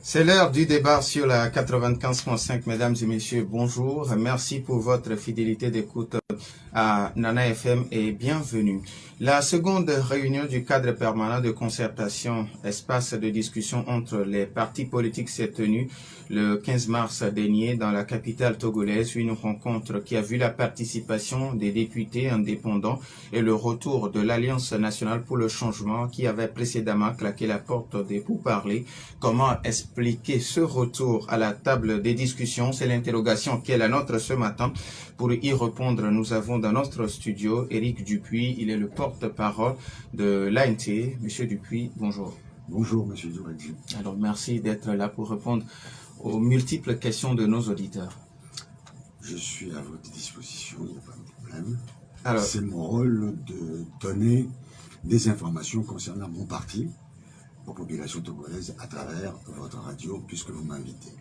C'est l'heure du débat sur la 95.5, mesdames et messieurs, bonjour. Merci pour votre fidélité d'écoute à Nana FM et bienvenue. La seconde réunion du cadre permanent de concertation, espace de discussion entre les partis politiques s'est tenue le 15 mars dernier dans la capitale togolaise, une rencontre qui a vu la participation des députés indépendants et le retour de l'Alliance nationale pour le changement qui avait précédemment claqué la porte des pourparlers. Comment expliquer ce retour à la table des discussions? C'est l'interrogation qui est la nôtre ce matin. Pour y répondre, nous avons dans notre studio Éric Dupuis. Il est le porte-parole de l'ANT. Monsieur Dupuis, bonjour. Bonjour, monsieur Douradji. Alors, merci d'être là pour répondre aux multiples questions de nos auditeurs. Je suis à votre disposition, il n'y a pas de problème. Alors, c'est mon rôle de donner des informations concernant mon parti aux populations togolaises à travers votre radio, puisque vous m'invitez.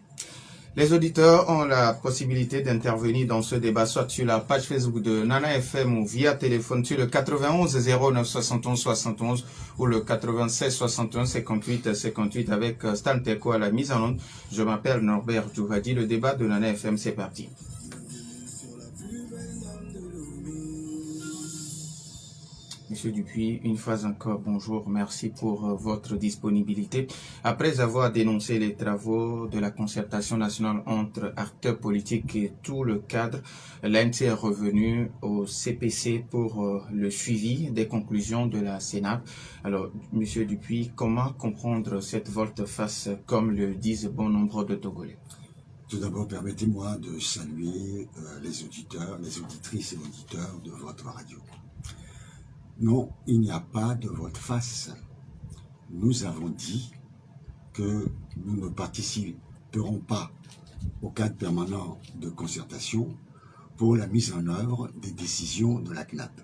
Les auditeurs ont la possibilité d'intervenir dans ce débat, soit sur la page Facebook de Nana FM ou via téléphone sur le 91 09 71 71 ou le 96 61 58 58 avec Stan Teko à la mise en onde. Je m'appelle Norbert Djouvadi. Le débat de Nana FM, c'est parti. Monsieur Dupuis, une fois encore, bonjour, merci pour votre disponibilité. Après avoir dénoncé les travaux de la concertation nationale entre acteurs politiques et tout le cadre, l'ANT est revenu au CPC pour le suivi des conclusions de la Sénat. Alors, Monsieur Dupuis, comment comprendre cette volte-face, comme le disent bon nombre de Togolais? Tout d'abord, permettez-moi de saluer les auditeurs, les auditrices et auditeurs de votre radio. Non, il n'y a pas de volte-face. Nous avons dit que nous ne participerons pas au cadre permanent de concertation pour la mise en œuvre des décisions de la CNAP.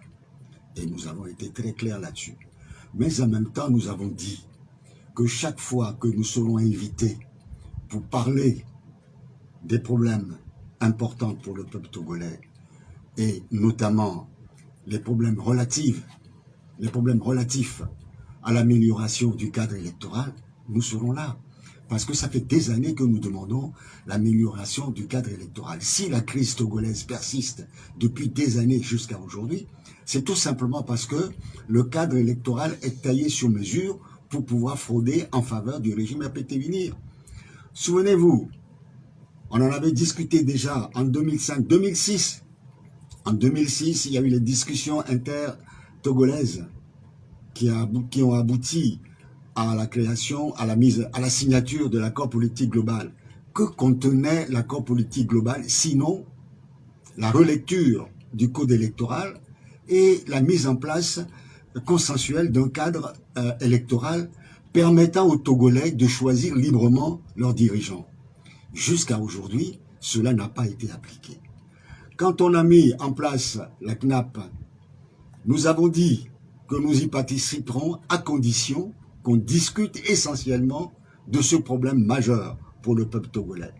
Et nous avons été très clairs là-dessus. Mais en même temps, nous avons dit que chaque fois que nous serons invités pour parler des problèmes importants pour le peuple togolais, et notamment les problèmes relatifs à l'amélioration du cadre électoral, nous serons là. Parce que ça fait des années que nous demandons l'amélioration du cadre électoral. Si la crise togolaise persiste depuis des années jusqu'à aujourd'hui, c'est tout simplement parce que le cadre électoral est taillé sur mesure pour pouvoir frauder en faveur du régime APT-UNIR. Souvenez-vous, on en avait discuté déjà en 2005-2006. En 2006, il y a eu les discussions inter-togolaises qui ont abouti à la création, à la signature de l'accord politique global. Que contenait l'accord politique global, sinon la relecture du code électoral et la mise en place consensuelle d'un cadre électoral permettant aux Togolais de choisir librement leurs dirigeants. Jusqu'à aujourd'hui, cela n'a pas été appliqué. Quand on a mis en place la CNAP, nous avons dit que nous y participerons à condition qu'on discute essentiellement de ce problème majeur pour le peuple togolais.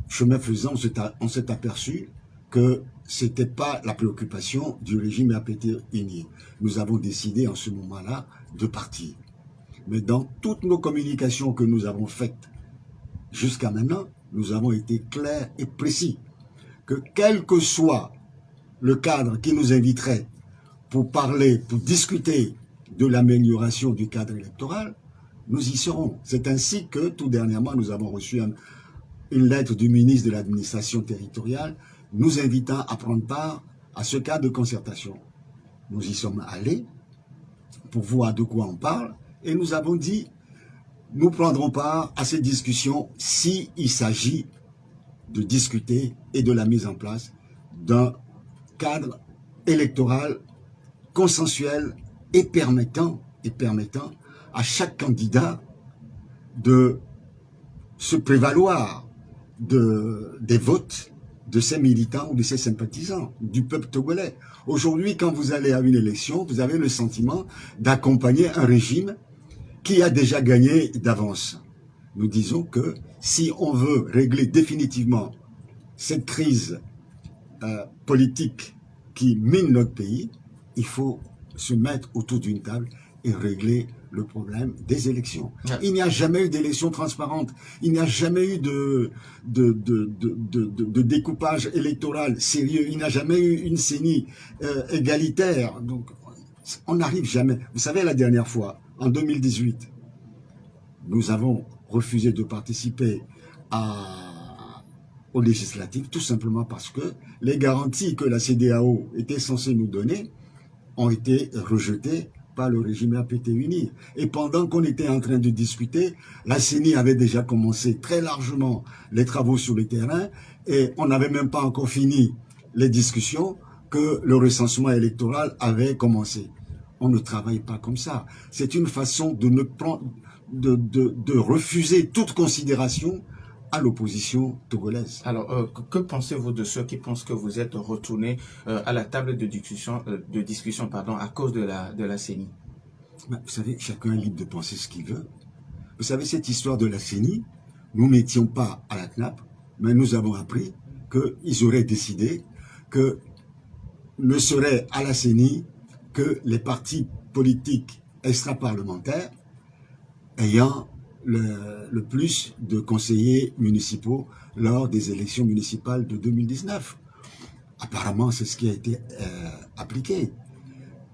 Chemin faisant, on s'est aperçu que ce n'était pas la préoccupation du régime APT-UNIR. Nous avons décidé en ce moment-là de partir. Mais dans toutes nos communications que nous avons faites jusqu'à maintenant, nous avons été clairs et précis que quel que soit le cadre qui nous inviterait pour parler, pour discuter de l'amélioration du cadre électoral, nous y serons. C'est ainsi que tout dernièrement, nous avons reçu une lettre du ministre de l'administration territoriale nous invitant à prendre part à ce cadre de concertation. Nous y sommes allés pour voir de quoi on parle et nous avons dit nous prendrons part à ces discussions s'il s'agit de discuter et de la mise en place d'un cadre électoral consensuel et permettant à chaque candidat de se prévaloir des votes de ses militants ou de ses sympathisants, du peuple togolais. Aujourd'hui, quand vous allez à une élection, vous avez le sentiment d'accompagner un régime qui a déjà gagné d'avance. Nous disons que si on veut régler définitivement cette crise politique qui mine notre pays, il faut se mettre autour d'une table et régler le problème des élections. Ouais. Il n'y a jamais eu d'élection transparente. Il n'y a jamais eu de découpage électoral sérieux. Il n'y a jamais eu une CENI égalitaire. Donc, on n'arrive jamais. Vous savez, la dernière fois, en 2018, nous avons refusé de participer aux législatives, tout simplement parce que les garanties que la CEDEAO était censée nous donner ont été rejetées par le régime RPT-UNI. Et pendant qu'on était en train de discuter, la CENI avait déjà commencé très largement les travaux sur le terrain et on n'avait même pas encore fini les discussions que le recensement électoral avait commencé. On ne travaille pas comme ça. C'est une façon de ne prendre, de refuser toute considération à l'opposition togolaise. Alors, que pensez-vous de ceux qui pensent que vous êtes retourné à la table de discussion, à cause de la CENI? Vous savez, chacun est libre de penser ce qu'il veut. Vous savez, cette histoire de la CENI, nous n'étions pas à la CNAP, mais nous avons appris qu'ils auraient décidé que ne serait à la CENI que les partis politiques extra-parlementaires ayant le plus de conseillers municipaux lors des élections municipales de 2019. Apparemment, c'est ce qui a été appliqué.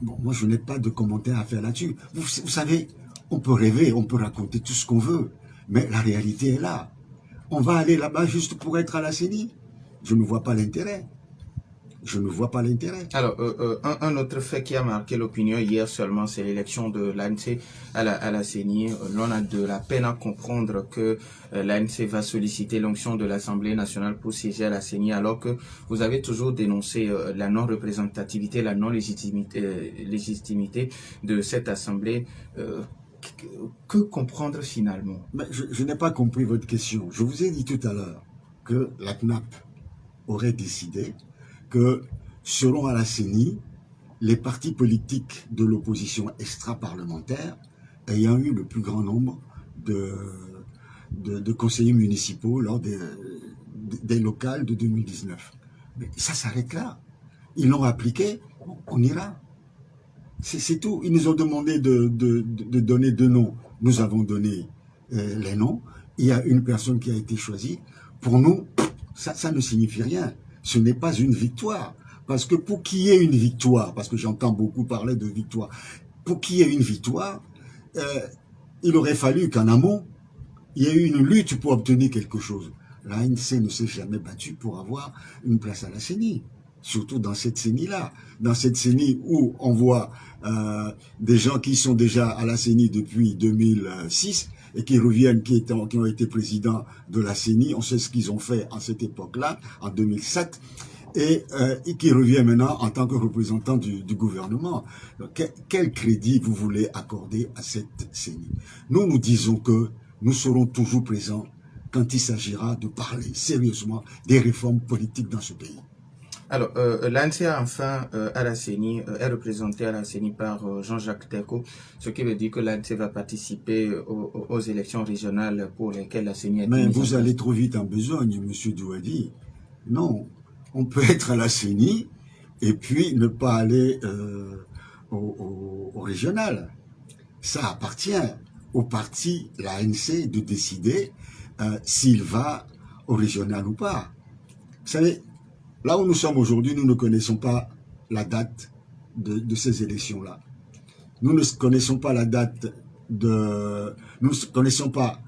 Bon, moi, je n'ai pas de commentaires à faire là-dessus. Vous savez, on peut rêver, on peut raconter tout ce qu'on veut, mais la réalité est là. On va aller là-bas juste pour être à la CENI. Je ne vois pas l'intérêt. Je ne vois pas l'intérêt. Alors, un autre fait qui a marqué l'opinion hier seulement, c'est l'élection de l'ANC à la CENI. L'on a de la peine à comprendre que l'ANC va solliciter l'onction de l'Assemblée nationale pour siéger à la CENI, alors que vous avez toujours dénoncé la non-représentativité, la non-légitimité de cette Assemblée. Que comprendre finalement? Mais je n'ai pas compris votre question. Je vous ai dit tout à l'heure que la CNAP aurait décidé que selon à la CENI, les partis politiques de l'opposition extra-parlementaire ayant eu le plus grand nombre de conseillers municipaux lors des locales de 2019. Mais ça s'arrête là. Ils l'ont appliqué, on ira. C'est tout. Ils nous ont demandé de donner 2 noms. Nous avons donné les noms. Il y a une personne qui a été choisie. Pour nous, ça ne signifie rien. Ce n'est pas une victoire. Parce que pour qu'il y ait une victoire, parce que j'entends beaucoup parler de victoire, pour qu'il y ait une victoire, il aurait fallu qu'en amont, il y ait eu une lutte pour obtenir quelque chose. L'ANC ne s'est jamais battue pour avoir une place à la CENI. Surtout dans cette CENI-là. Dans cette CENI où on voit des gens qui sont déjà à la CENI depuis 2006 et qui reviennent, qui ont été présidents de la CENI. On sait ce qu'ils ont fait en cette époque-là, en 2007, et qui reviennent maintenant en tant que représentants du gouvernement. Donc, quel crédit vous voulez accorder à cette CENI? Nous disons que nous serons toujours présents quand il s'agira de parler sérieusement des réformes politiques dans ce pays. Alors, l'ANC enfin à la CENI est représenté à la CENI par Jean-Jacques Teko, ce qui veut dire que l'ANC va participer aux élections régionales pour lesquelles la CENI est mise. Mais vous allez trop vite en besogne, Monsieur Douadi. Non, on peut être à la CENI et puis ne pas aller au régional. Ça appartient au parti, l'ANC, de décider s'il va au régional ou pas. Vous savez, là où nous sommes aujourd'hui, nous ne connaissons pas la date de ces élections-là. Nous ne connaissons pas la date nous ne connaissons pas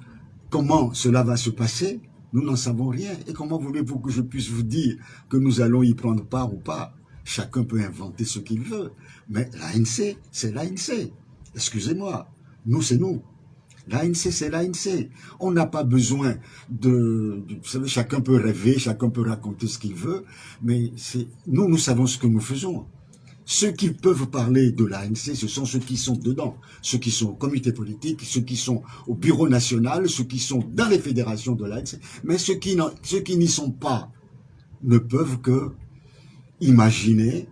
comment cela va se passer. Nous n'en savons rien. Et comment voulez-vous que je puisse vous dire que nous allons y prendre part ou pas? Chacun peut inventer ce qu'il veut. Mais l'ANC, c'est l'ANC. Excusez-moi. Nous, c'est nous. L'ANC, c'est l'ANC. On n'a pas besoin vous savez, chacun peut rêver, chacun peut raconter ce qu'il veut, mais nous savons ce que nous faisons. Ceux qui peuvent parler de l'ANC, ce sont ceux qui sont dedans, ceux qui sont au comité politique, ceux qui sont au bureau national, ceux qui sont dans les fédérations de l'ANC, mais ceux qui n'y sont pas ne peuvent que imaginer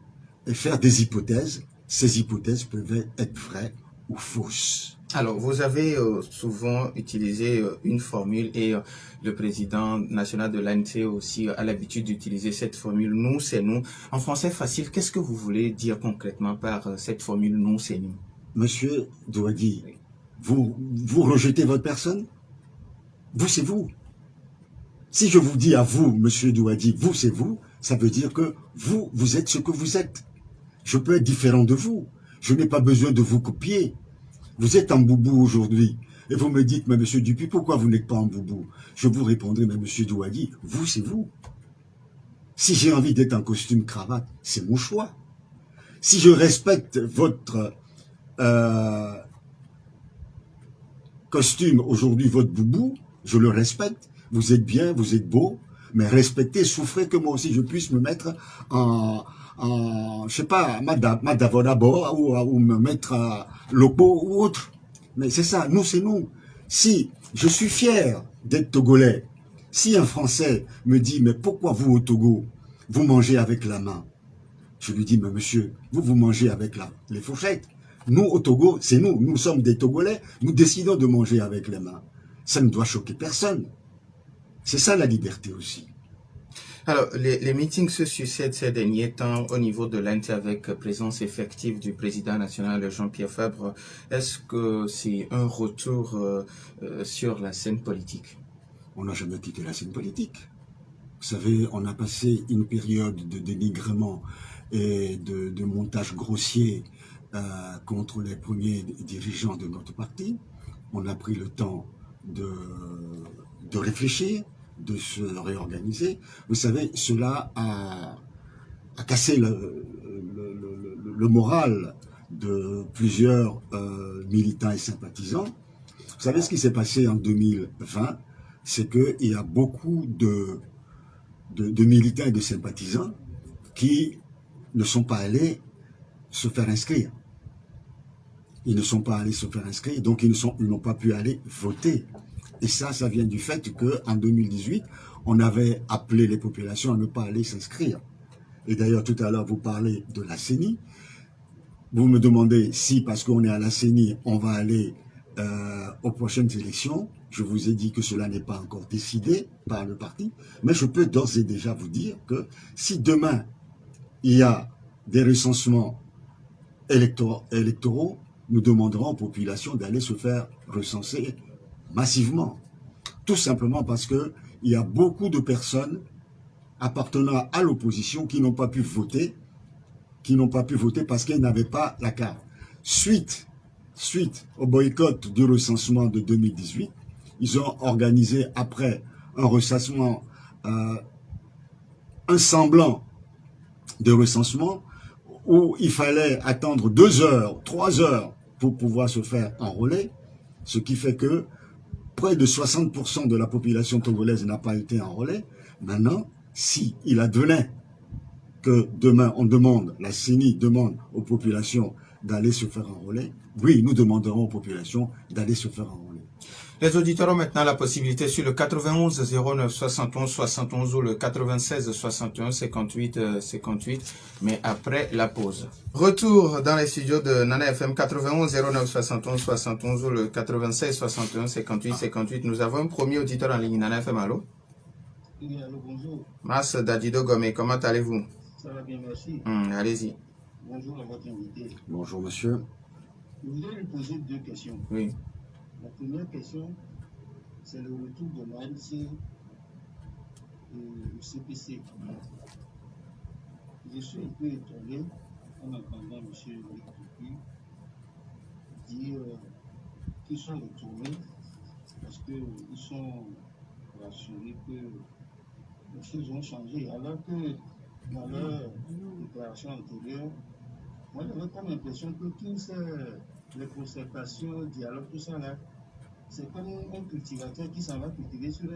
et faire des hypothèses. Ces hypothèses peuvent être vraies ou fausses. Alors, vous avez souvent utilisé une formule et le président national de l'ANC aussi a l'habitude d'utiliser cette formule « nous, c'est nous ». En français facile, qu'est-ce que vous voulez dire concrètement par cette formule « nous, c'est nous » ? Monsieur Douadi, vous rejetez votre personne? Vous, c'est vous. Si je vous dis à vous, monsieur Douadi, vous, c'est vous, ça veut dire que vous êtes ce que vous êtes. Je peux être différent de vous. Je n'ai pas besoin de vous copier. Vous êtes en boubou aujourd'hui. Et vous me dites, mais monsieur Dupuis, pourquoi vous n'êtes pas en boubou? Je vous répondrai, mais monsieur Douadi, vous, c'est vous. Si j'ai envie d'être en costume cravate, c'est mon choix. Si je respecte votre costume aujourd'hui, votre boubou, je le respecte. Vous êtes bien, vous êtes beau, mais respectez, souffrez que moi aussi je puisse me mettre je sais pas, Madavoda ou me mettre à Lopo ou autre. Mais c'est ça, nous c'est nous. Si je suis fier d'être togolais, si un Français me dit, mais pourquoi vous au Togo, vous mangez avec la main? Je lui dis, mais monsieur, vous mangez avec les fourchettes. Nous, au Togo, c'est nous. Nous sommes des Togolais. Nous décidons de manger avec les mains. Ça ne doit choquer personne. C'est ça la liberté aussi. Alors, les meetings se succèdent ces derniers temps au niveau de l'Inde avec présence effective du président national Jean-Pierre Fabre. Est-ce que c'est un retour sur la scène politique? On n'a jamais quitté la scène politique. Vous savez, on a passé une période de dénigrement et de montage grossier contre les premiers dirigeants de notre parti. On a pris le temps de réfléchir, de se réorganiser. Vous savez, cela a cassé le moral de plusieurs militants et sympathisants. Vous savez ce qui s'est passé en 2020, c'est qu'il y a beaucoup de militants et de sympathisants qui ne sont pas allés se faire inscrire. Ils ne sont pas allés se faire inscrire, donc ils n'ont pas pu aller voter. Et ça vient du fait qu'en 2018, on avait appelé les populations à ne pas aller s'inscrire. Et d'ailleurs, tout à l'heure, vous parlez de la CENI. Vous me demandez si, parce qu'on est à la CENI, on va aller aux prochaines élections. Je vous ai dit que cela n'est pas encore décidé par le parti. Mais je peux d'ores et déjà vous dire que si demain, il y a des recensements électoraux, nous demanderons aux populations d'aller se faire recenser massivement. Tout simplement parce qu'il y a beaucoup de personnes appartenant à l'opposition qui n'ont pas pu voter, parce qu'elles n'avaient pas la carte. Suite au boycott du recensement de 2018, ils ont organisé après un recensement, un semblant de recensement où il fallait attendre 2 heures, 3 heures pour pouvoir se faire enrôler, ce qui fait que près de 60% de la population togolaise n'a pas été enrôlée. Maintenant, si il advenait que demain on demande, la CENI demande aux populations d'aller se faire enrôler, oui, nous demanderons aux populations d'aller se faire enrôler. Les auditeurs ont maintenant la possibilité sur le 91 09 71 71 ou le 96 61 58 58, mais après la pause. Retour dans les studios de Nana FM 91 09 71 71 ou le 96 61 58 58. Nous avons un premier auditeur en ligne. Nana FM, allô? Oui, allô, bonjour. Mas Dadido Gomé, comment allez-vous? Ça va bien, merci. Allez-y. Bonjour à votre invité. Bonjour, monsieur. Je voudrais lui poser 2 questions. Oui. La première question, c'est le retour de l'ANC et du CPC. Je suis un peu étonné en entendant M. Dupuis dire qu'ils sont retournés parce qu'ils sont rassurés que les choses ont changé. Alors que dans leur déclaration antérieure, moi j'avais comme l'impression que tous les concertations, dialogues, tout ça là, c'est comme un cultivateur qui s'en va cultiver sur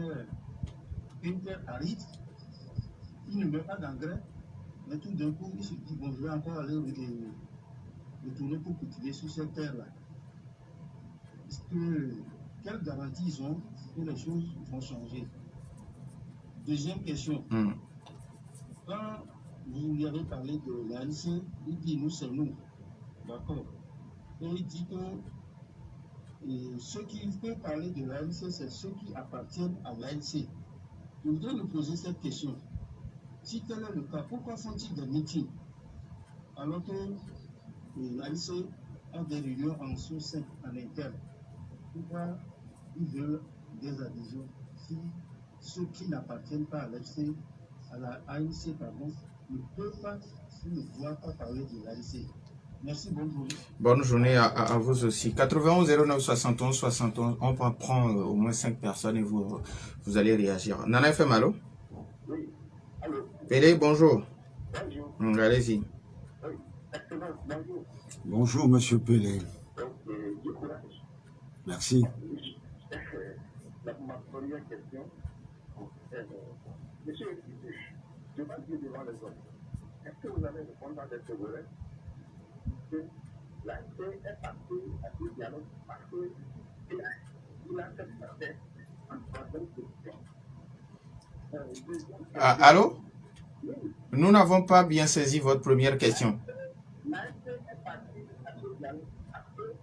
une terre aride. Il ne met pas d'engrais, mais tout d'un coup, il se dit, bon, je vais encore aller retourner pour cultiver sur cette terre-là. Quelle garantie ils ont que les choses vont changer? Deuxième question. Quand vous lui avez parlé de l'ANC, il dit, nous, c'est nous. D'accord. Et il dit que ceux qui peuvent parler de l'ANC, c'est ceux qui appartiennent à l'ANC. Je voudrais lui poser cette question. Si tel est le cas, pourquoi font-ils des meetings alors que l'ANC à des réunions en sous-sein, en interne. Pourquoi ils veulent des adhésions si ceux qui n'appartiennent pas à l'AFC, à la ANC, pardon, ne peuvent pas, ne doivent pas parler de l'ANC. Merci, bonne journée. Bonne journée à vous aussi. 91 09 71 71. On prend au moins 5 personnes et vous allez réagir. Nana FM, allô? Oui, allô? Pélé, bonjour. Bonjour. Allez-y. Oui, excellent, bonjour. Bonjour, monsieur Pelé. Du courage. Merci. Ma première question, monsieur, je vais dire devant les autres, est-ce que vous allez répondre à des théories que l'ANC est parti à ce dialogue parce qu'il a fait passer en troisième position? Allô? Nous n'avons pas bien saisi votre première question. L'ANC est parti à ce dialogue parce que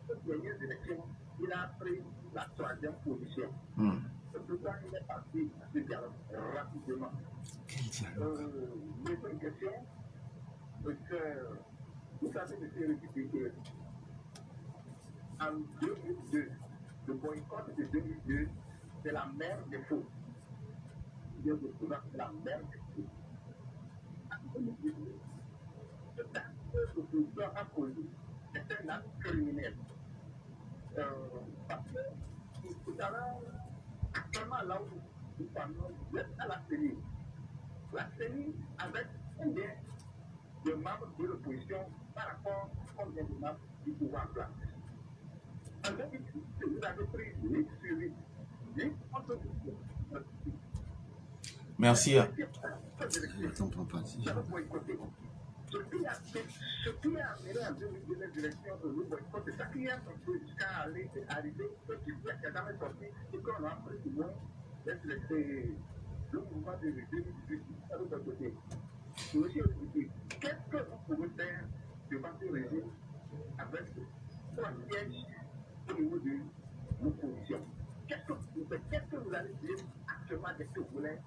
cette dernière élection, il a pris la troisième position. C'est pourquoi il est parti à ce dialogue rapidement. Deuxième question, c'est que vous savez, monsieur le député, en 2002, le boycott de 2002, c'est la mère des faux. C'est la mère des faux. En 2018, le président a posé, c'est un acte criminel. Parce que tout à l'heure, actuellement là où nous parlons, vous êtes à la CENI. La CENI avec combien de membres de l'opposition par rapport à combien de membres du pouvoir en place. En 2018, vous avez pris 8 sur 8. 8 contre 8. Merci. Je ne comprends pas. Ce qui a amené en 2002 les élections au boycott, c'est ça qui a sorti jusqu'à arriver, et qui n'a jamais sorti, et qu'on a pris du moins le mouvement de 2018 à l'autre côté. Monsieur le député, qu'est-ce que vous pouvez faire devant ce régime avec 3 sièges au niveau de l'opposition? Qu'est-ce que vous allez dire actuellement des Togolais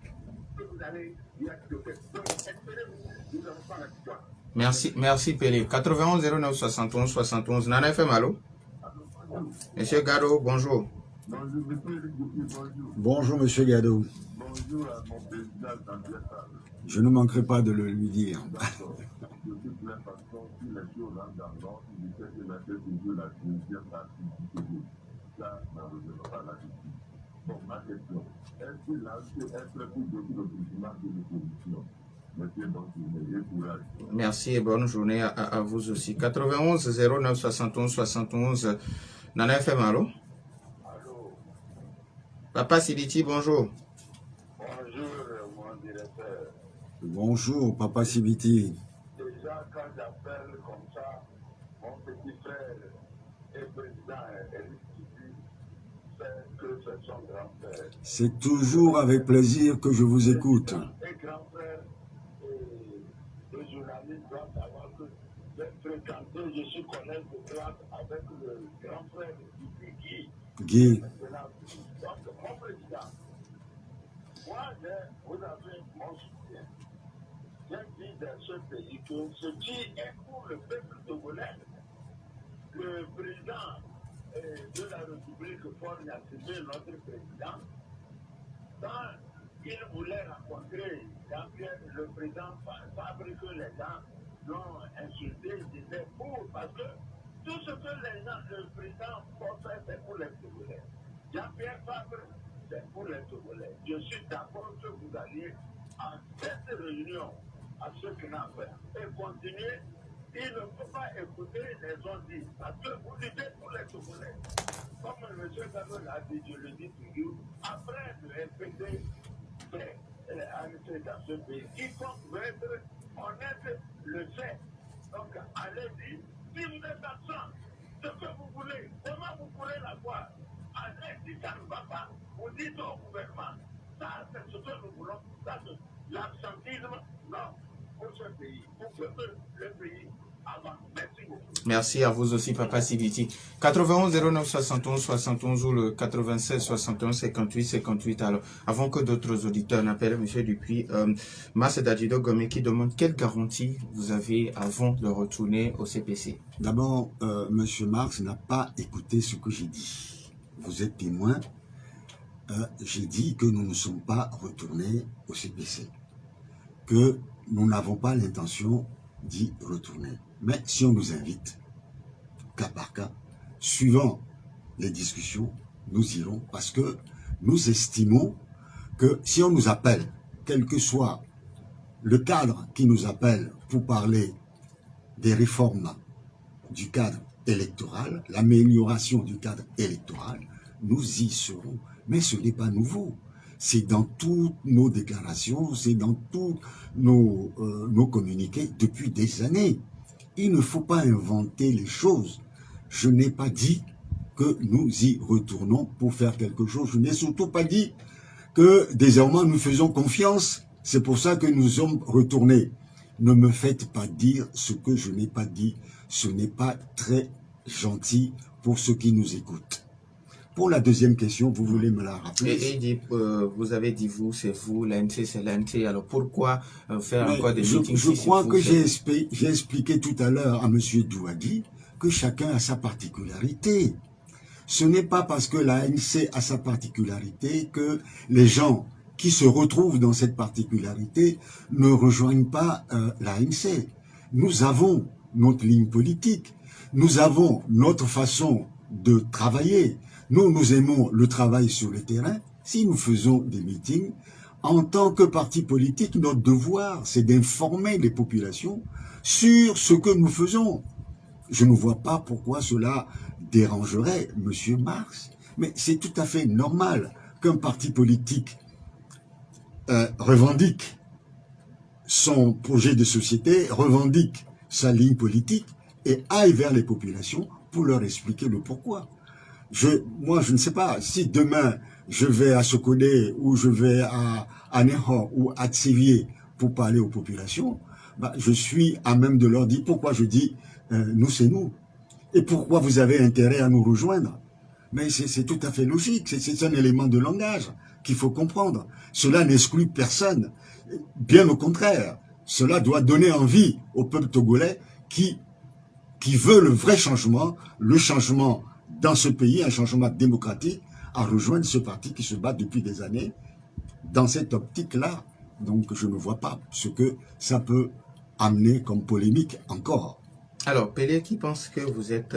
que vous allez dire à Togolais? Donc, espérez-vous, nous allons faire la victoire. Merci Pélé. 91 09 71 71. Nana FM, allô? Monsieur Gado, bonjour. Bonjour, monsieur. Bonjour, monsieur Gado. Bonjour à mon président Jean-Pierre. Je ne manquerai pas de le lui dire. D'accord. De toute la façon, si les choses rentrent dans l'ordre, il sait que la tête de la deuxième partie du Togo. Ça, ne reviendra pas là-dessus. Bon, ma question, est-ce que l'ANC est prêt pour donner le document de l'opposition? Monsieur, bonne journée et courage. Merci et bonne journée à vous aussi. 91 09 71 71. Nana FM, allô? Allô? Papa Siditi, bonjour. Bonjour, mon directeur. Bonjour, Papa Sibiti. Déjà, quand j'appelle comme ça, mon petit frère et président Eric Tibi, c'est que c'est son grand frère. C'est toujours avec plaisir que je vous écoute. Et grand frère, les journalistes doivent savoir que j'ai fréquenté, je suis collègue de classe avec le grand frère de Guy. Donc, mon président, moi, vous avez mon soutien. J'ai dit dans ce pays que ce qui est pour le peuple togolais, le président de la République, Paul Yassine, notre président, quand il voulait rencontrer Jean-Pierre, le président Fabre, que les gens l'ont insulté, il disait pour, parce que tout ce que les gens, le président Paul fait, c'est pour les Togolais. Jean-Pierre Fabre, c'est pour les Togolais. Je suis d'accord que vous alliez à cette réunion, à ce qu'il a fait, et continuer. Il ne faut pas écouter les gens dire, parce que vous luttez pour les Togolais. Comme M. Gano l'a dit, je le dis toujours, après le FPD fait dans ce pays, quiconque veut être honnête le fait. Donc, allez-y, si vous êtes absent, ce que vous voulez, comment vous pourrez l'avoir? Allez, si ça ne va pas, vous dites au gouvernement, ça c'est ce que nous voulons, ça c'est l'absentisme, non, pour ce pays, pour que le pays avant. Merci beaucoup. Merci à vous aussi, Papa Sibiti. 91 09 71 71 ou le 96 61 58 58. Alors, avant que d'autres auditeurs n'appellent M. Dupuis, Mas Dajido Gomé qui demande quelle garantie vous avez avant de retourner au CPC. D'abord, M. Marx n'a pas écouté ce que j'ai dit. Vous êtes témoin. J'ai dit que nous ne sommes pas retournés au CPC, que nous n'avons pas l'intention d'y retourner. Mais si on nous invite, cas par cas, suivant les discussions, nous irons parce que nous estimons que si on nous appelle, quel que soit le cadre qui nous appelle pour parler des réformes du cadre électoral, l'amélioration du cadre électoral, nous y serons. Mais ce n'est pas nouveau. C'est dans toutes nos déclarations, c'est dans tous nos communiqués depuis des années. Il ne faut pas inventer les choses. Je n'ai pas dit que nous y retournons pour faire quelque chose. Je n'ai surtout pas dit que désormais nous faisons confiance. C'est pour ça que nous sommes retournés. Ne me faites pas dire ce que je n'ai pas dit. Ce n'est pas très gentil pour ceux qui nous écoutent. Pour la deuxième question, vous voulez me la rappeler? Et dit, vous avez dit vous, c'est vous, l'ANC, c'est l'ANC. Alors pourquoi faire encore des meetings? Je crois que j'ai expliqué tout à l'heure à M. Douadi que chacun a sa particularité. Ce n'est pas parce que l'ANC a sa particularité que les gens qui se retrouvent dans cette particularité ne rejoignent pas l'ANC. Nous avons notre ligne politique, nous avons notre façon de travailler. Nous aimons le travail sur le terrain. Si nous faisons des meetings, en tant que parti politique, notre devoir, c'est d'informer les populations sur ce que nous faisons. Je ne vois pas pourquoi cela dérangerait M. Marx. Mais c'est tout à fait normal qu'un parti politique revendique son projet de société, revendique sa ligne politique et aille vers les populations pour leur expliquer le pourquoi. Moi, je ne sais pas, si demain, je vais à Sokodé ou je vais à Neho ou à Tsévier pour parler aux populations, bah, je suis à même de leur dire pourquoi je dis nous, c'est nous. Et pourquoi vous avez intérêt à nous rejoindre. Mais c'est tout à fait logique, c'est un élément de langage qu'il faut comprendre. Cela n'exclut personne. Bien au contraire, cela doit donner envie au peuple togolais qui veut le vrai changement, le changement dans ce pays, un changement démocratique, à rejoindre ce parti qui se bat depuis des années dans cette optique-là. Donc je ne vois pas ce que ça peut amener comme polémique encore. Alors, Pelé qui pense que vous êtes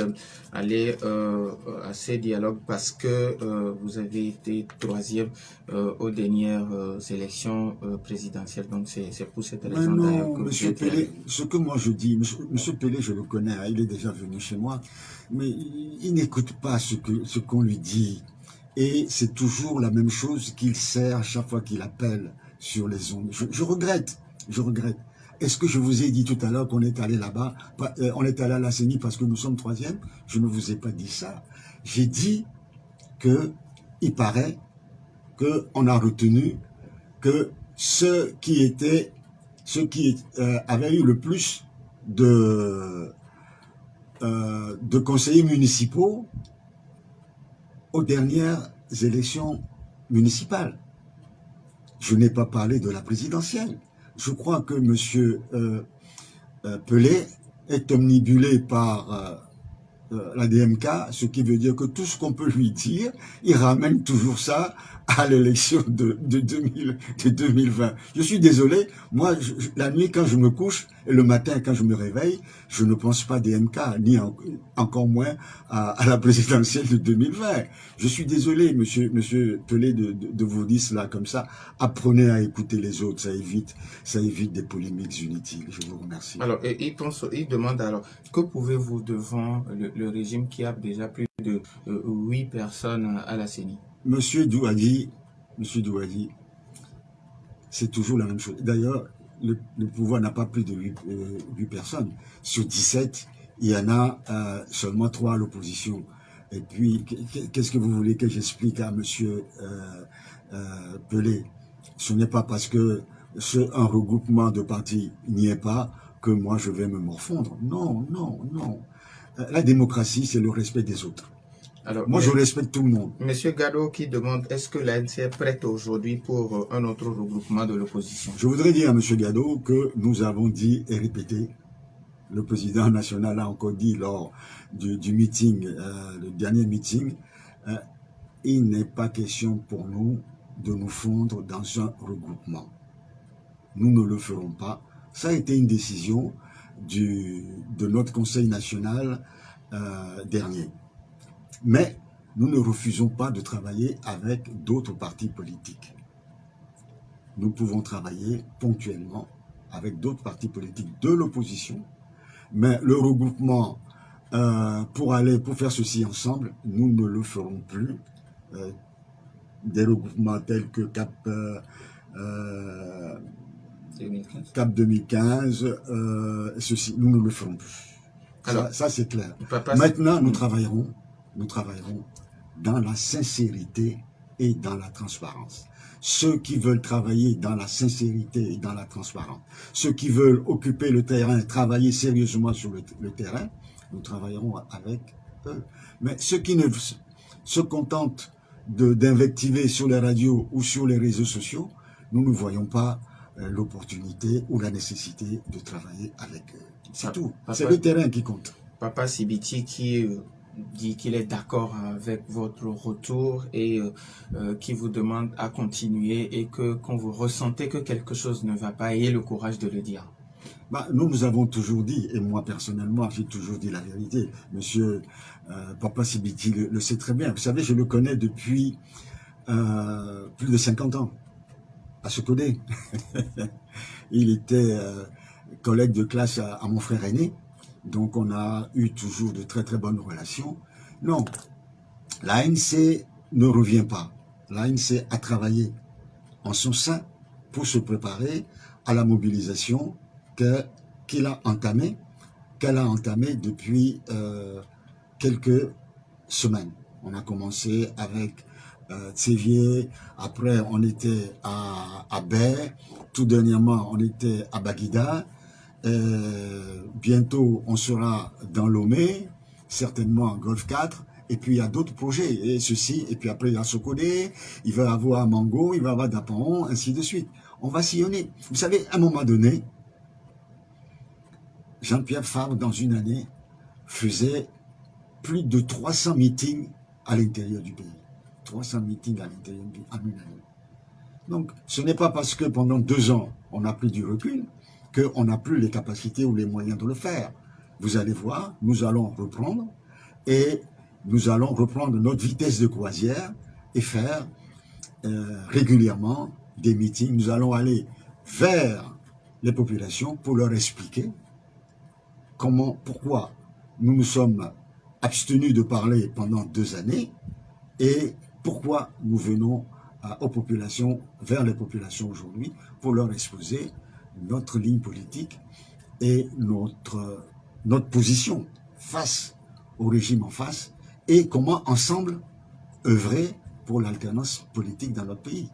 allé à ces dialogues parce que vous avez été troisième aux dernières élections présidentielles. Donc, c'est pour cette raison d'ailleurs que Monsieur Pelé, ce que moi je dis, Monsieur Pelé, je le connais, hein, il est déjà venu chez moi, mais il n'écoute pas ce qu'on lui dit. Et c'est toujours la même chose qu'il sert à chaque fois qu'il appelle sur les ondes. Je regrette. Est-ce que je vous ai dit tout à l'heure qu'on est allé là-bas, on est allé à la CENI parce que nous sommes troisième? Je ne vous ai pas dit ça. J'ai dit que il paraît qu'on a retenu que ceux qui avaient eu le plus de conseillers municipaux aux dernières élections municipales. Je n'ai pas parlé de la présidentielle. Je crois que M. Pelé est omnibulé par la DMK, ce qui veut dire que tout ce qu'on peut lui dire, il ramène toujours ça à l'élection de 2020. Je suis désolé, moi, la nuit quand je me couche et le matin quand je me réveille, je ne pense pas DMK, ni encore moins à la présidentielle de 2020. Je suis désolé, monsieur Pelé, de vous dire cela comme ça. Apprenez à écouter les autres, ça évite des polémiques inutiles. Je vous remercie. Alors, il demande alors, que pouvez-vous devant le régime qui a déjà plus de 8 personnes à la CENI? Monsieur Douadi, c'est toujours la même chose. D'ailleurs, le pouvoir n'a pas plus de 8 personnes. Sur 17, il y en a seulement 3 à l'opposition. Et puis, qu'est-ce que vous voulez que j'explique à monsieur Pelé? Ce n'est pas parce que un regroupement de partis n'y est pas que moi je vais me morfondre. Non, non, non. La démocratie, c'est le respect des autres. Alors, Moi, je respecte tout le monde. Monsieur Gado qui demande, est-ce que l'ANC est prête aujourd'hui pour un autre regroupement de l'opposition? Je voudrais dire à M. Gado que nous avons dit et répété, le président national a encore dit lors du meeting, le dernier meeting, il n'est pas question pour nous de nous fondre dans un regroupement. Nous ne le ferons pas. Ça a été une décision de notre Conseil national dernier. Mais nous ne refusons pas de travailler avec d'autres partis politiques. Nous pouvons travailler ponctuellement avec d'autres partis politiques de l'opposition, mais le regroupement pour faire ceci ensemble, nous ne le ferons plus. Des regroupements tels que Cap 2015, ceci, nous ne le ferons plus. Alors, ça c'est clair. Maintenant, nous travaillerons dans la sincérité et dans la transparence. Ceux qui veulent travailler dans la sincérité et dans la transparence, ceux qui veulent occuper le terrain, travailler sérieusement sur le terrain, nous travaillerons avec eux. Mais ceux qui ne se contentent d'invectiver sur les radios ou sur les réseaux sociaux, nous ne voyons pas l'opportunité ou la nécessité de travailler avec eux. C'est tout. C'est le terrain qui compte. Papa Sibiti qui dit qu'il est d'accord avec votre retour et qui vous demande à continuer et que quand vous ressentez que quelque chose ne va pas, ayez le courage de le dire. Nous avons toujours dit, et moi personnellement j'ai toujours dit la vérité, monsieur Papa Sibiti le sait très bien. Vous savez, je le connais depuis plus de 50 ans, à Sokodé. Il était collègue de classe à mon frère aîné. Donc on a eu toujours de très très bonnes relations. Non, l'ANC ne revient pas. L'ANC a travaillé en son sein pour se préparer à la mobilisation qu'elle a entamée depuis quelques semaines. On a commencé avec Tsévier, après on était à Baie, tout dernièrement on était à Baguida. Bientôt on sera dans Lomé, certainement en Golfe 4, et puis il y a d'autres projets, et puis après il y a Sokodé, il va y avoir Mango, il va y avoir Dapaon, ainsi de suite. On va sillonner. Vous savez, à un moment donné, Jean-Pierre Fabre, dans une année, faisait plus de 300 meetings à l'intérieur du pays. 300 meetings à l'intérieur du pays, en une année. Donc, ce n'est pas parce que pendant 2 ans, on a pris du recul, qu'on n'a plus les capacités ou les moyens de le faire. Vous allez voir, nous allons reprendre et nous allons reprendre notre vitesse de croisière et faire régulièrement des meetings. Nous allons aller vers les populations pour leur expliquer pourquoi nous nous sommes abstenus de parler pendant 2 années et pourquoi nous venons aux populations, vers les populations aujourd'hui pour leur exposer notre ligne politique et notre position face au régime en face et comment ensemble œuvrer pour l'alternance politique dans notre pays.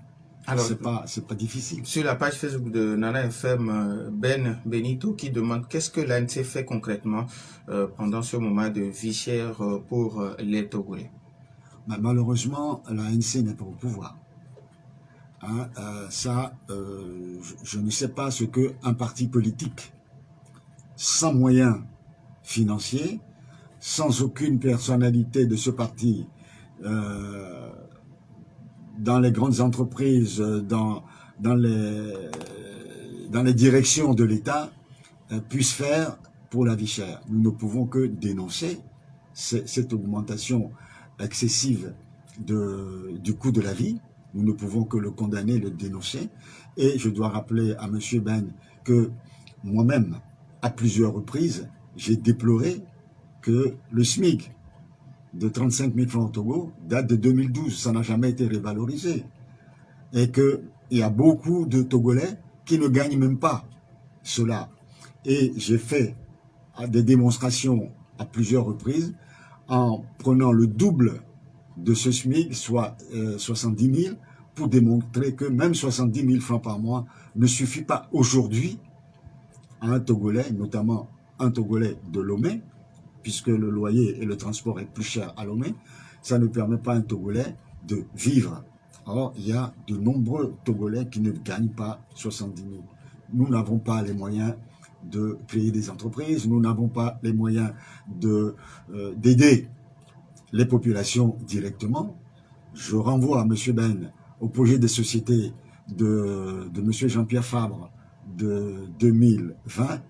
Alors, c'est pas difficile. Sur la page Facebook de Nana FM, Ben Benito qui demande qu'est-ce que l'ANC fait concrètement pendant ce moment de vie chère pour les Togolais. Malheureusement, l'ANC n'est pas au pouvoir. Je ne sais pas ce qu'un parti politique sans moyens financiers, sans aucune personnalité de ce parti dans les grandes entreprises, dans les directions de l'État, puisse faire pour la vie chère. Nous ne pouvons que dénoncer cette augmentation excessive du coût de la vie. Nous ne pouvons que le condamner, le dénoncer. Et je dois rappeler à M. Ben que moi-même, à plusieurs reprises, j'ai déploré que le SMIC de 35 000 francs au Togo date de 2012. Ça n'a jamais été révalorisé. Et qu'il y a beaucoup de Togolais qui ne gagnent même pas cela. Et j'ai fait des démonstrations à plusieurs reprises en prenant le double de ce SMIC, soit 70 000, pour démontrer que même 70 000 francs par mois ne suffit pas aujourd'hui à un Togolais, notamment un Togolais de Lomé, puisque le loyer et le transport est plus cher à Lomé, ça ne permet pas à un Togolais de vivre. Or, il y a de nombreux Togolais qui ne gagnent pas 70 000. Nous n'avons pas les moyens de créer des entreprises, nous n'avons pas les moyens d'aider les populations directement. Je renvoie à M. Ben au projet des sociétés de M. Jean-Pierre Fabre de 2020.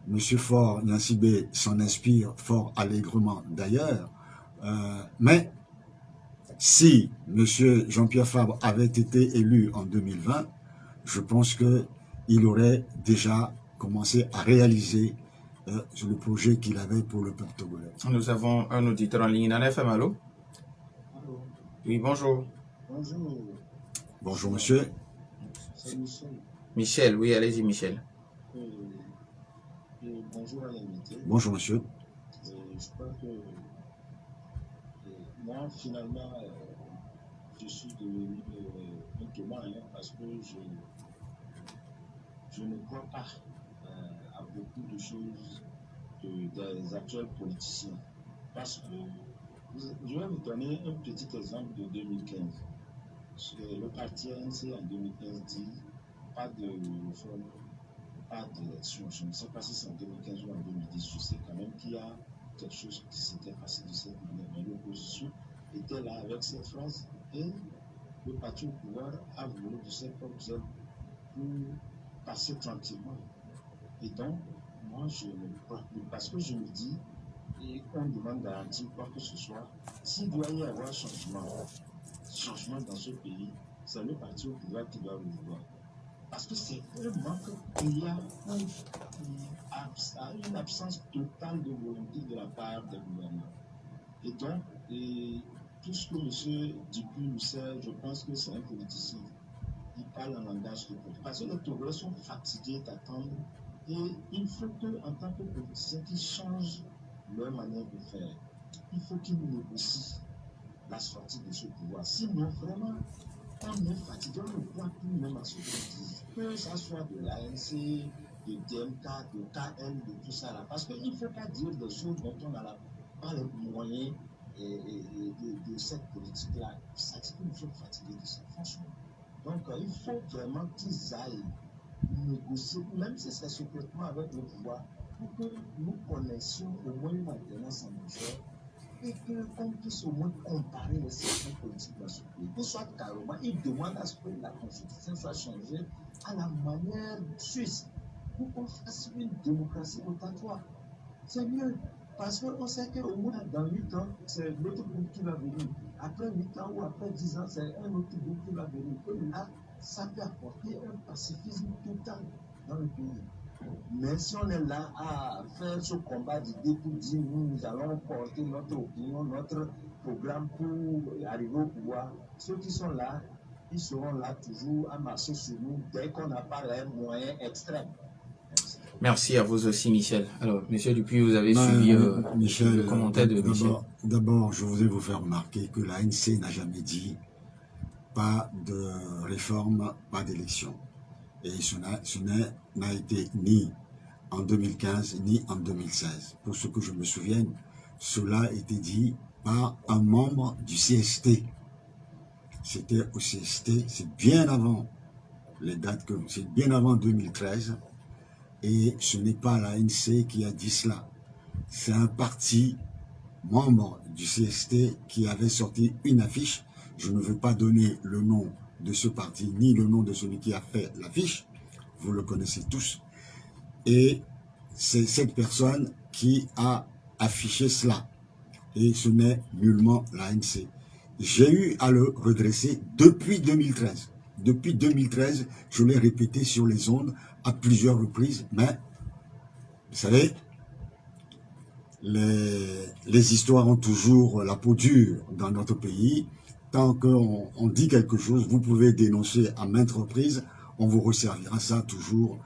M. Faure Nyansibé s'en inspire fort allègrement d'ailleurs. Mais si M. Jean-Pierre Fabre avait été élu en 2020, je pense qu'il aurait déjà commencé à réaliser le projet qu'il avait pour le peuple togolais. Nous avons un auditeur en ligne. Nana FM, allô? Allô. Oui, bonjour. Bonjour. Bonjour, monsieur. C'est Michel. Michel, oui, allez-y, Michel. Bonjour à l'invité. Bonjour, monsieur. Je crois que moi, finalement, je suis devenu un témoin parce que je ne crois pas à beaucoup de choses des actuels politiciens. Parce que je vais vous donner un petit exemple de 2015. Le parti ANC en 2015 dit pas de réforme, pas d'élection. Je ne sais pas si c'est en 2015 ou en 2010, je sais quand même qu'il y a quelque chose qui s'était passé de cette manière. Mais l'opposition était là avec cette phrase et le parti au pouvoir a voulu de ses propres ailes pour passer tranquillement. Et donc, moi, je ne crois plus parce que je me dis, et on demande garantie quoi que ce soit, s'il doit y avoir changement dans ce pays, c'est le parti au pouvoir qui doit le vouloir. Parce que c'est vraiment qu'il y a une absence totale de volonté de la part des gouvernements. Et donc, tout ce que M. Dupuis nous sert, je pense que c'est un politicien. Il parle en langage de politique. Parce que les Togolais sont fatigués d'attendre. Et il faut qu'en tant que politiciens, qu'ils changent leur manière de faire. Il faut qu'ils négocient la sortie de ce pouvoir. Sinon, vraiment, on est fatigué, on ne croit plus même à ce qu'on dit. Que ça soit de l'ANC, de DMK, de KL, de tout ça là. Parce qu'il ne faut pas dire des choses dont on n'a pas les moyens de cette politique-là. Ça dit que nous sommes fatigués de ça, franchement. Donc, il faut vraiment qu'ils aillent négocier, même si c'est secrètement avec le pouvoir, pour que nous connaissions au moins une alternance en mesure et qu'on puisse au moins comparer les systèmes politiques dans ce pays. Qu'il soit carrément, il demande à ce que la constitution soit changée à la manière suisse pour qu'on fasse une démocratie rotatoire. C'est mieux. Parce qu'on sait qu'au moins dans 8 ans, c'est l'autre groupe qui va venir. Après 8 ans ou après 10 ans, c'est un autre groupe qui va venir. Et là, ça peut apporter un pacifisme total dans le pays. Mais si on est là à faire ce combat d'idées pour dire nous allons porter notre opinion, notre programme pour arriver au pouvoir, ceux qui sont là, ils seront là toujours à marcher sur nous dès qu'on n'a pas les moyens extrêmes. Merci à vous aussi, Michel. Alors, Monsieur Dupuis, vous avez suivi Michel, le commentaire de Michel. D'abord, je voudrais vous faire remarquer que l'ANC n'a jamais dit pas de réforme, pas d'élection. Et ce n'a été ni en 2015 ni en 2016. Pour ce que je me souvienne, cela a été dit par un membre du CST. C'était au CST, c'est bien avant les dates, c'est bien avant 2013. Et ce n'est pas l'ANC qui a dit cela. C'est un parti membre du CST qui avait sorti une affiche. Je ne veux pas donner le nom de ce parti, ni le nom de celui qui a fait l'affiche. Vous le connaissez tous. Et c'est cette personne qui a affiché cela. Et ce n'est nullement l'ANC. J'ai eu à le redresser depuis 2013. Depuis 2013, je l'ai répété sur les ondes à plusieurs reprises, mais vous savez, les histoires ont toujours la peau dure dans notre pays. Tant qu'on dit quelque chose, vous pouvez dénoncer à maintes reprises, on vous resservira ça toujours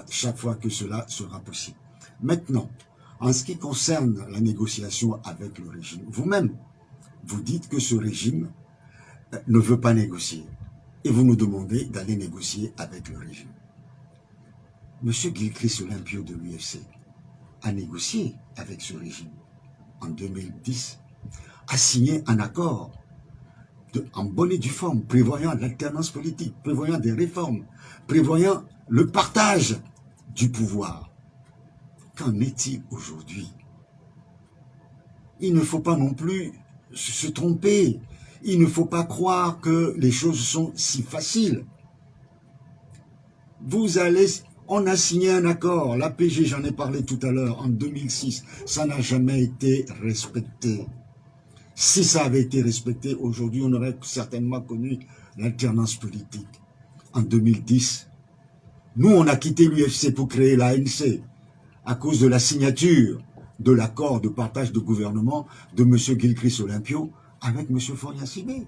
chaque fois que cela sera possible. Maintenant, en ce qui concerne la négociation avec le régime, vous-même, vous dites que ce régime ne veut pas négocier. Et vous nous demandez d'aller négocier avec le régime. M. Gilchrist Olympio de l'UFC a négocié avec ce régime en 2010, a signé un accord en bonne et due forme, prévoyant l'alternance politique, prévoyant des réformes, prévoyant le partage du pouvoir. Qu'en est-il aujourd'hui? Il ne faut pas non plus se tromper. Il ne faut pas croire que les choses sont si faciles. On a signé un accord, l'APG, j'en ai parlé tout à l'heure, en 2006, ça n'a jamais été respecté. Si ça avait été respecté, aujourd'hui, on aurait certainement connu l'alternance politique. En 2010, nous, on a quitté l'UFC pour créer l'ANC à cause de la signature de l'accord de partage de gouvernement de M. Gilchrist Olympio avec M. Faure Gnassingbé.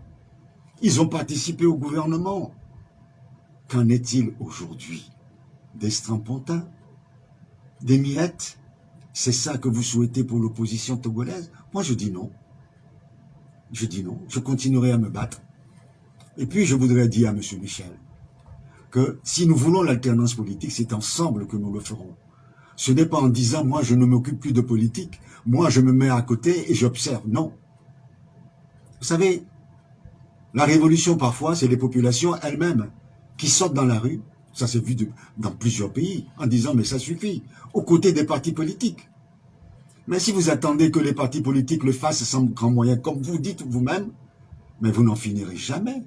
Ils ont participé au gouvernement. Qu'en est-il aujourd'hui? Des strapontins? Des miettes? C'est ça que vous souhaitez pour l'opposition togolaise? Moi, je dis non. Je dis non. Je continuerai à me battre. Et puis, je voudrais dire à M. Michel que si nous voulons l'alternance politique, c'est ensemble que nous le ferons. Ce n'est pas en disant, moi, je ne m'occupe plus de politique, moi, je me mets à côté et j'observe. Non. Vous savez, la révolution, parfois, c'est les populations elles-mêmes qui sortent dans la rue, ça s'est vu dans plusieurs pays, en disant, mais ça suffit, aux côtés des partis politiques. Mais si vous attendez que les partis politiques le fassent sans grand moyen, comme vous dites vous-même, mais vous n'en finirez jamais.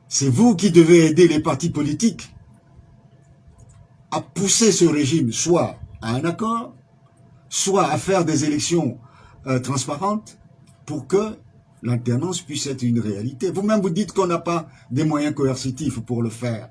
C'est vous qui devez aider les partis politiques à pousser ce régime soit à un accord, soit à faire des élections transparentes pour que l'alternance puisse être une réalité. Vous-même vous dites qu'on n'a pas des moyens coercitifs pour le faire.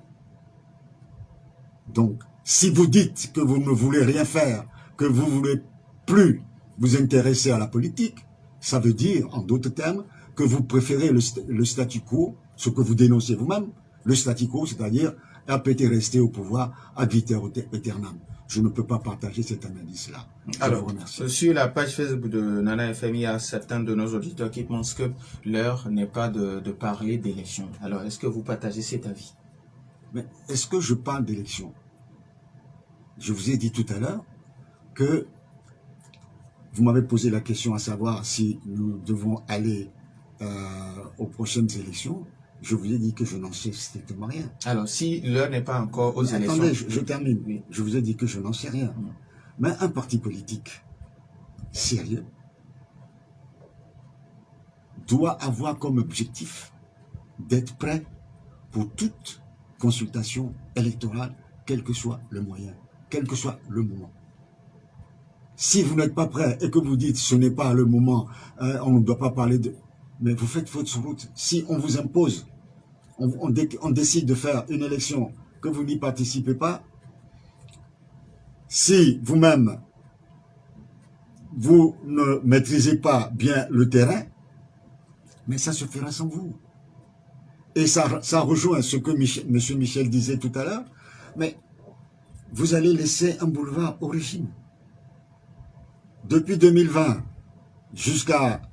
Donc, si vous dites que vous ne voulez rien faire, que vous ne voulez plus vous intéresser à la politique, ça veut dire, en d'autres termes, que vous préférez le statu quo, ce que vous dénoncez vous-même, le statu quo, c'est-à-dire RPT rester au pouvoir ad vitam aeternam. Je ne peux pas partager cette analyse-là. Alors, sur la page Facebook de Nana FM, il y a certains de nos auditeurs qui pensent que l'heure n'est pas de parler d'élection. Alors, est-ce que vous partagez cet avis? Mais est-ce que je parle d'élection? Je vous ai dit tout à l'heure que vous m'avez posé la question à savoir si nous devons aller aux prochaines élections. Je vous ai dit que je n'en sais strictement rien. Alors, si l'heure n'est pas encore aux élections... Attendez, je termine. Oui. Je vous ai dit que je n'en sais rien. Mais un parti politique sérieux doit avoir comme objectif d'être prêt pour toute consultation électorale, quel que soit le moyen, quel que soit le moment. Si vous n'êtes pas prêt et que vous dites ce n'est pas le moment, on ne doit pas parler de... Mais vous faites faute sur route. Si on vous impose, on décide de faire une élection, que vous n'y participez pas, si vous-même, vous ne maîtrisez pas bien le terrain, mais ça se fera sans vous. Et ça rejoint ce que M. Michel disait tout à l'heure, mais vous allez laisser un boulevard au régime. Depuis 2020 jusqu'à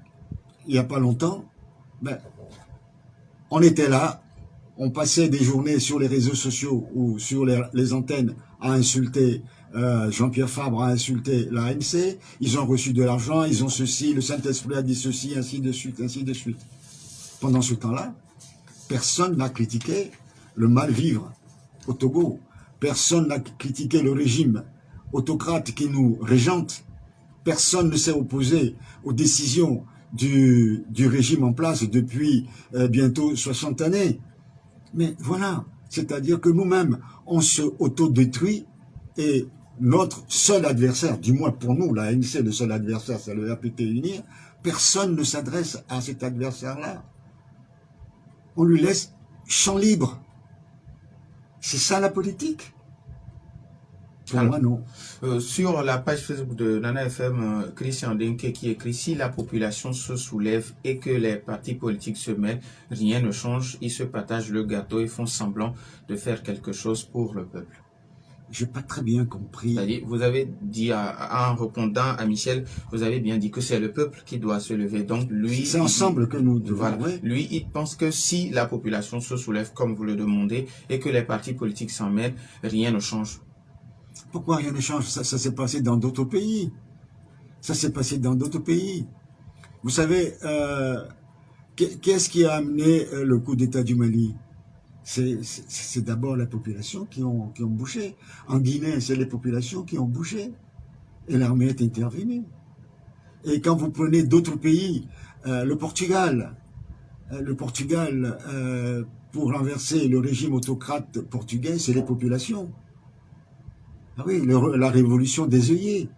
il n'y a pas longtemps, ben, on était là, on passait des journées sur les réseaux sociaux ou sur les antennes à insulter Jean-Pierre Fabre, à insulter l'ANC, ils ont reçu de l'argent, ils ont ceci, le Saint-Esprit a dit ceci, ainsi de suite, ainsi de suite. Pendant ce temps-là, personne n'a critiqué le mal-vivre au Togo, personne n'a critiqué le régime autocrate qui nous régente, personne ne s'est opposé aux décisions du régime en place depuis bientôt 60 années. Mais voilà, c'est-à-dire que nous-mêmes, on se autodétruit et notre seul adversaire, du moins pour nous, la ANC, le seul adversaire, c'est le RPT Unir, personne ne s'adresse à cet adversaire-là. On lui laisse champ libre. C'est ça la politique. Pour moi, non. Sur la page Facebook de Nana FM, Christian Denke qui écrit « Si la population se soulève et que les partis politiques se mêlent, rien ne change. Ils se partagent le gâteau et font semblant de faire quelque chose pour le peuple. » J'ai pas très bien compris. C'est-à-dire, vous avez dit en répondant à Michel, vous avez bien dit que c'est le peuple qui doit se lever. Donc lui, c'est ensemble que nous devons. Voilà. Ouais. Lui, il pense que si la population se soulève comme vous le demandez et que les partis politiques s'en mêlent, rien ne change. Pourquoi rien ne change? Ça s'est passé dans d'autres pays. Ça s'est passé dans d'autres pays. Vous savez, qu'est-ce qui a amené le coup d'État du Mali? C'est d'abord la population qui ont bougé. En Guinée, c'est les populations qui ont bougé. Et l'armée est intervenue. Et quand vous prenez d'autres pays, le Portugal, pour renverser le régime autocrate portugais, c'est les populations. Ah oui, la révolution des œillets.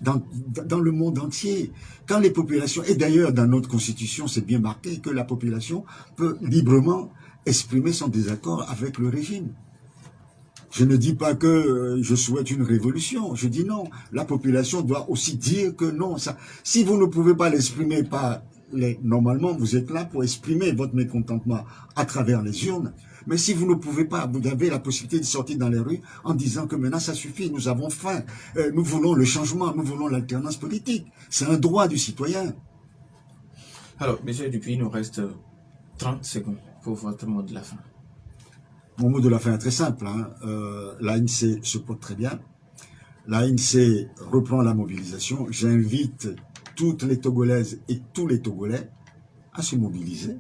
Dans le monde entier, quand les populations, et d'ailleurs dans notre constitution, c'est bien marqué que la population peut librement exprimer son désaccord avec le régime. Je ne dis pas que je souhaite une révolution, je dis non, la population doit aussi dire que non. Si vous ne pouvez pas l'exprimer normalement, vous êtes là pour exprimer votre mécontentement à travers les urnes. Mais si vous ne pouvez pas, vous avez la possibilité de sortir dans les rues en disant que maintenant ça suffit, nous avons faim, nous voulons le changement, nous voulons l'alternance politique. C'est un droit du citoyen. Alors, M. Dupuis, il nous reste 30 secondes pour votre mot de la fin. Mon mot de la fin est très simple. L'ANC se porte très bien. L'ANC reprend la mobilisation. J'invite toutes les Togolaises et tous les Togolais à se mobiliser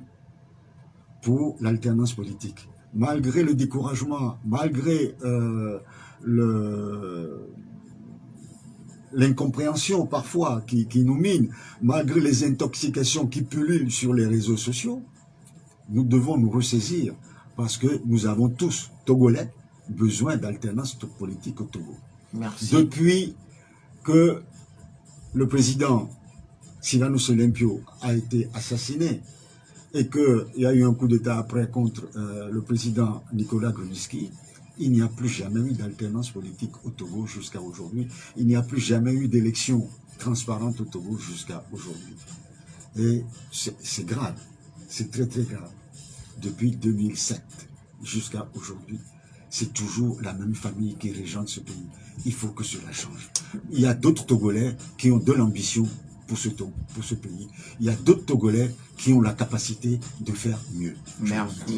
pour l'alternance politique. Malgré le découragement, malgré l'incompréhension parfois qui nous mine, malgré les intoxications qui pullulent sur les réseaux sociaux, nous devons nous ressaisir parce que nous avons tous, Togolais, besoin d'alternance politique au Togo. Merci. Depuis que le président Sylvanus Olympio a été assassiné, et qu'il y a eu un coup d'État après contre le président Nicolas Gruniski, il n'y a plus jamais eu d'alternance politique au Togo jusqu'à aujourd'hui. Il n'y a plus jamais eu d'élection transparente au Togo jusqu'à aujourd'hui. Et c'est grave, c'est très très grave. Depuis 2007 jusqu'à aujourd'hui, c'est toujours la même famille qui régente ce pays. Il faut que cela change. Il y a d'autres Togolais qui ont de l'ambition pour ce pays. Il y a d'autres Togolais qui ont la capacité de faire mieux.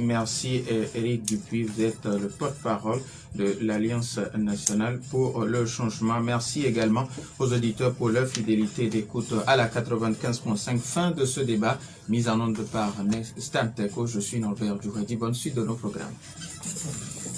Merci Éric Dupuis, vous êtes le porte-parole de l'Alliance nationale pour le changement. Merci également aux auditeurs pour leur fidélité d'écoute à la 95.5. Fin de ce débat, mise en onde par Stamteco. Je suis Norbert Duredi. Bonne suite de nos programmes.